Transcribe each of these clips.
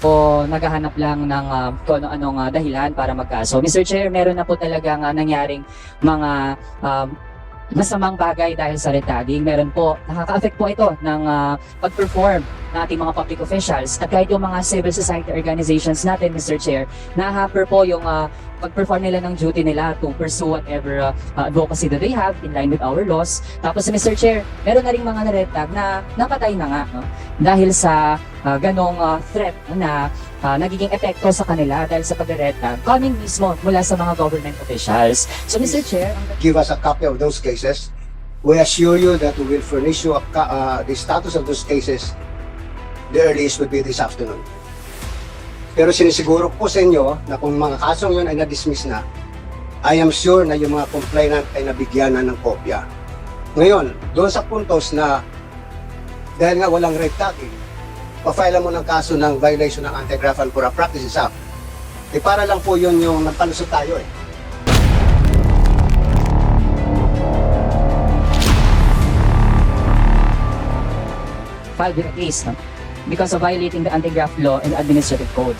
o naghahanap lang ng kung ano-anong dahilan para magkaso. Mr. Chair, meron na po talagang nangyaring mga masamang bagay dahil sa red tagging. Meron po, nakaka-affect po ito ng pag-perform ng ating mga public officials at kahit yung mga civil society organizations natin, Mr. Chair, na-hamper po yung pag-perform nila ng duty nila to pursue whatever advocacy that they have in line with our laws. Tapos, Mr. Chair, meron na rin mga na-red tag na napatay na nga, no? Dahil sa ganong threat na nagiging epekto sa kanila dahil sa pag-red tag coming mismo mula sa mga government officials. So, Mr. Chair, Give us a copy of those cases. We assure you that we will furnish you the status of those cases. The earliest would be this afternoon. Pero sinisiguro po sa inyo na kung mga kasong yun ay na-dismiss na, I am sure na yung mga complainant ay nabigyan na ng kopya. Ngayon, doon sa puntos na dahil nga walang red tagging, pa-file mo ng kaso ng violation ng Anti-Graft and Corrupt Practices Act. Para lang po yun yung nagpalusot tayo eh. filed with a case, no? Because of violating the anti-graft law and administrative code.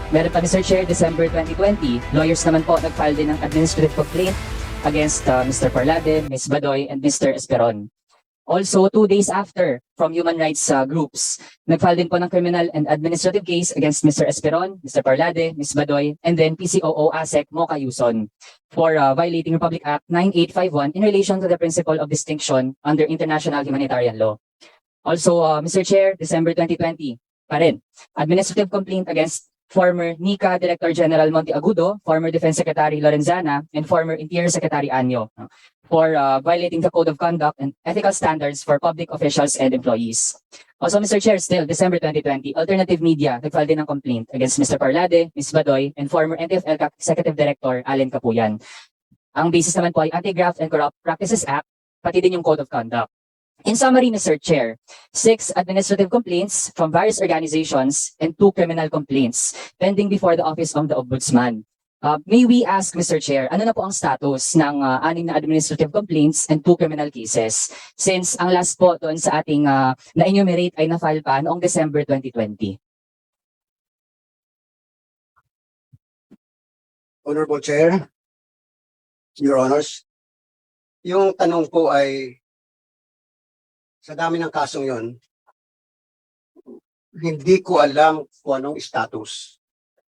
Meron pa, Mr. Chair, December 2020, lawyers naman po nag-file din ng administrative complaint against Mr. Parlade, Ms. Badoy, and Mr. Esperon. Also, 2 days after, from human rights groups, nag-file din po ng criminal and administrative case against Mr. Esperon, Mr. Parlade, Ms. Badoy, and then PCOO ASEC Mocha Yuson for violating Republic Act 9851 in relation to the principle of distinction under international humanitarian law. Also, Mr. Chair, December 2020, pa rin, administrative complaint against former NICA Director General Monte Agudo, former Defense Secretary Lorenzana, and former Interior Secretary Anyo for violating the Code of Conduct and ethical standards for public officials and employees. Also, Mr. Chair, still, December 2020, Alternative Media nag-file din ng complaint against Mr. Parlade, Ms. Badoy, and former NTFL Executive Director Allen Capuyan. Ang basis naman po ay Anti-Graft and Corrupt Practices Act, pati din yung Code of Conduct. In summary, Mr. Chair, 6 administrative complaints from various organizations and 2 criminal complaints pending before the Office of the Ombudsman. May we ask, Mr. Chair, ano na po ang status ng 6 na administrative complaints and 2 criminal cases? Since ang last po doon sa ating na-enumerate ay na-file pa noong December 2020. Honorable Chair, Your Honors, yung tanong po ay sa dami ng kasong yon, hindi ko alam kung anong status.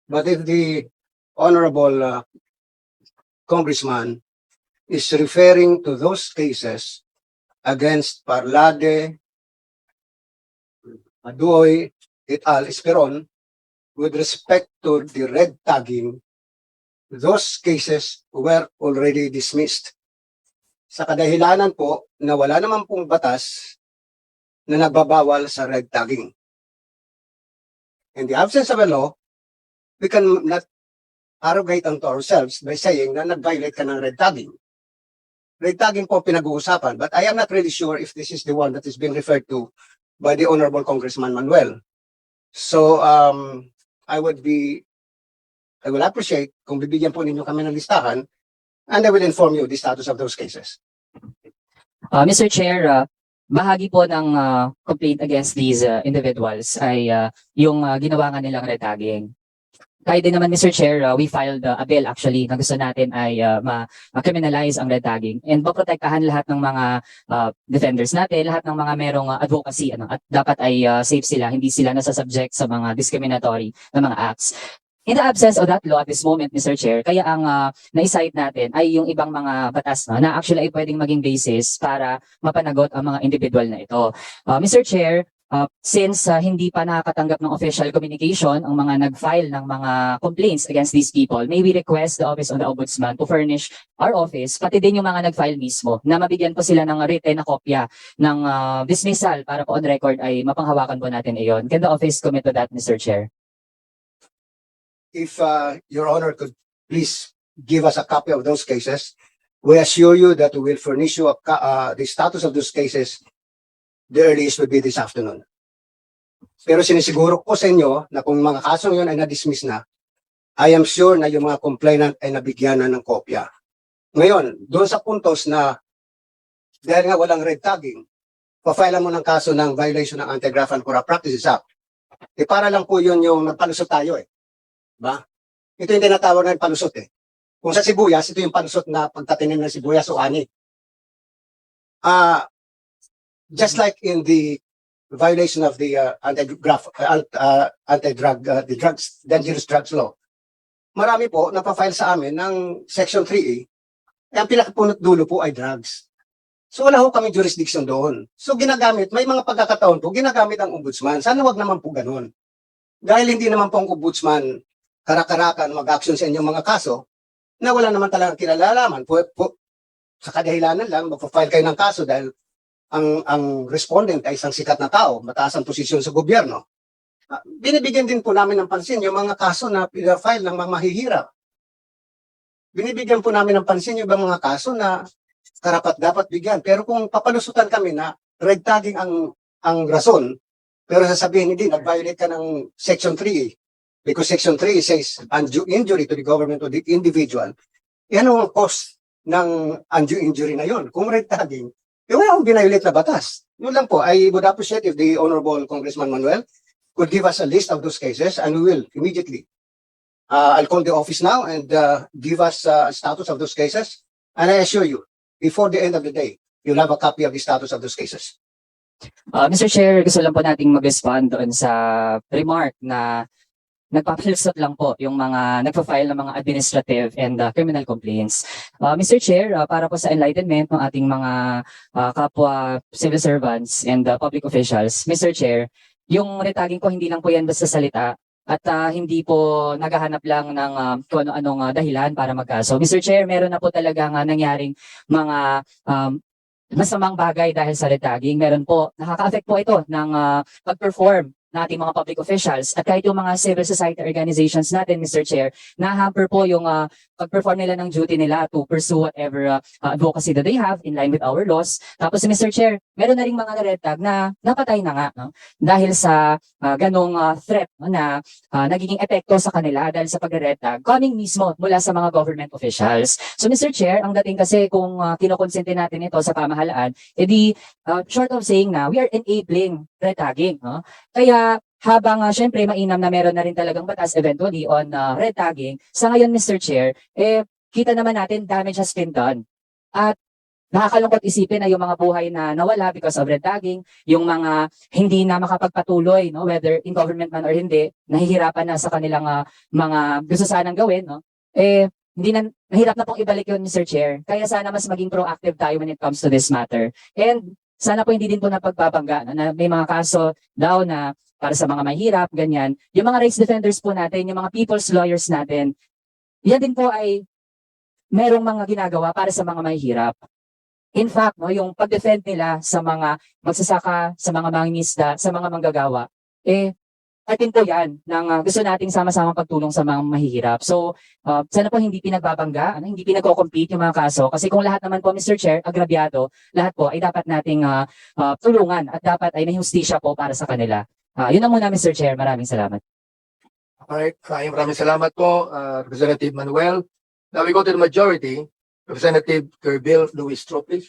But if the Honorable Congressman is referring to those cases against Parlade, Adoy, et al. Esperon, with respect to the red tagging, those cases were already dismissed. Sa kadahilanan po na wala naman pong batas na nagbabawal sa red tagging. In the absence of a law, we can not arrogate unto ourselves by saying na nag-violate ka ng red tagging. Red tagging po pinag-uusapan, but I am not really sure if this is the one that is being referred to by the Honorable Congressman Manuel. So, I will appreciate kung bibigyan po ninyo kami ng listahan and I will inform you the status of those cases. Mr. Chair, bahagi po ng complaint against these individuals ay yung ginawa nga nilang red tagging. Kahit din naman, Mr. Chair, we filed a bill actually na gusto natin ay ma-criminalize ang red tagging and maprotektahan lahat ng mga defenders natin, lahat ng mga merong advocacy at dapat ay safe sila, hindi sila nasasubject sa mga discriminatory na mga acts. In the absence of that law at this moment, Mr. Chair, kaya ang na-cite natin ay yung ibang mga batas na actually ay pwedeng maging basis para mapanagot ang mga individual na ito. Mr. Chair, since hindi pa nakakatanggap ng official communication ang mga nag-file ng mga complaints against these people, may we request the Office of the Ombudsman to furnish our office, pati din yung mga nag-file mismo, na mabigyan po sila ng written na kopya ng dismissal para po on record ay mapanghawakan po natin iyon. Can the office commit to that, Mr. Chair? If Your Honor could please give us a copy of those cases, we assure you that we will furnish you the status of those cases. The earliest would be this afternoon. Pero sinisiguro ko sa inyo na kung mga kasong yun ay na-dismiss na, I am sure na yung mga complainant ay nabigyan na ng kopya. Ngayon, doon sa puntos na dahil nga walang red tagging, pa-file mo ng kaso ng violation ng Anti-Graft and Corrupt Practices Act. Para lang po yun yung nagpalusot tayo eh. Ba? Ito yung tinatawag ng palusot eh. Kung sa sibuyas, ito yung palusot na pagtatanim ng sibuyas o ani. Just like in the violation of the dangerous drugs law, marami po napafile sa amin ng Section 3A, ang pinakapunot dulo po ay drugs. So wala ho kami jurisdiction doon. So ginagamit, may mga pagkakataon po, ginagamit ang ombudsman. Sana wag naman po ganun. Dahil hindi naman po ang ombudsman karakarakan mag-action sa inyong mga kaso na wala naman talagang kinalalaman. Sa kadahilanan lang, magpa-file kayo ng kaso dahil ang respondent ay isang sikat na tao, mataas ang posisyon sa gobyerno. Binibigyan din po namin ng pansin yung mga kaso na file ng mga mahihirap. Binibigyan po namin ng pansin yung mga kaso na karapat dapat bigyan. Pero kung papalusutan kami na red tagging ang rason, pero sasabihin hindi, nag-violate ka ng Section 3 because Section 3 says undue injury to the government or the individual. Yan ang cause ng undue injury na yon. Kung red tagging, wala akong binayulit na batas. Yun lang po, I would appreciate if the Honorable Congressman Manuel could give us a list of those cases and we will immediately. I'll call the office now and give us a status of those cases. And I assure you, before the end of the day, you'll have a copy of the status of those cases. Mr. Chair, gusto lang po nating mag-respond doon sa remark na nagpapalusot lang po yung mga nagpa-file ng mga administrative and criminal complaints. Mr. Chair, para po sa enlightenment ng ating mga kapwa civil servants and public officials, Mr. Chair, yung retaging po hindi lang po yan basta salita at hindi po naghahanap lang ng kung ano-anong dahilan para magkaso. Mr. Chair, meron na po talaga nangyaring mga masamang bagay dahil sa retaging. Meron po, nakaka-affect po ito ng pag-perform na ating mga public officials at kahit yung mga civil society organizations natin, Mr. Chair, na-hamper po yung pag-perform nila ng duty nila to pursue whatever advocacy that they have in line with our laws. Tapos, Mr. Chair, meron na rin mga red tag na napatay na nga no? Dahil sa ganong threat na nagiging epekto sa kanila dahil sa pag-red tag coming mismo mula sa mga government officials. So, Mr. Chair, ang dating kasi kung kinokonsente natin ito sa pamahalaan, edi short of saying na we are enabling red tagging. No? Kaya habang syempre mainam na meron na rin talagang batas eventually on red tagging, sa ngayon Mr. Chair, kita naman natin damage has been done. At nakakalungkot isipin na yung mga buhay na nawala because of red tagging, yung mga hindi na makapagpatuloy, no, whether in government man or hindi, nahihirapan na sa kanilang mga gusto sanang gawin, no, hindi na, mahirap na pong ibalik yun, Mr. Chair. Kaya sana mas maging proactive tayo when it comes to this matter. And sana po hindi din po napagbabangga na may mga kaso daw na para sa mga mahirap, ganyan. Yung mga rights defenders po natin, yung mga people's lawyers natin, yan din po ay merong mga ginagawa para sa mga mahirap. In fact, no, yung pag-defend nila sa mga magsasaka, sa mga mangingisda, sa mga manggagawa, atin po yan ng gusto nating sama-sama pagtulong sa mga mahihirap. So, sana po hindi pinagbabangga, hindi pinagko-compete yung mga kaso. Kasi kung lahat naman po, Mr. Chair, agrabyado, lahat po ay dapat nating tulungan at dapat ay may hustisya po para sa kanila. Yun na muna, Mr. Chair. Maraming salamat. Alright, maraming salamat po, Representative Manuel. Now we go to the majority, Representative Kerbil Luis Tropis.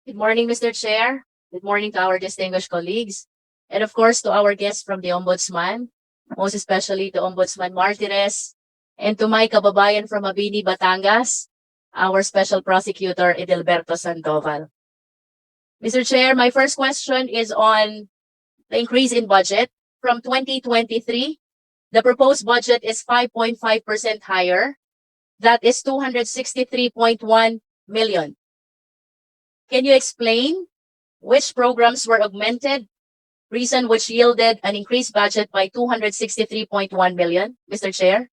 Good morning, Mr. Chair. Good morning to our distinguished colleagues. And of course, to our guests from the Ombudsman, most especially to Ombudsman Martires, and to my kababayan from Mabini, Batangas, our Special Prosecutor Edelberto Sandoval. Mr. Chair, my first question is on the increase in budget. From 2023, the proposed budget is 5.5% higher. That is 263.1 million. Can you explain which programs were augmented, reason which yielded an increased budget by 263.1 million, Mr. Chair?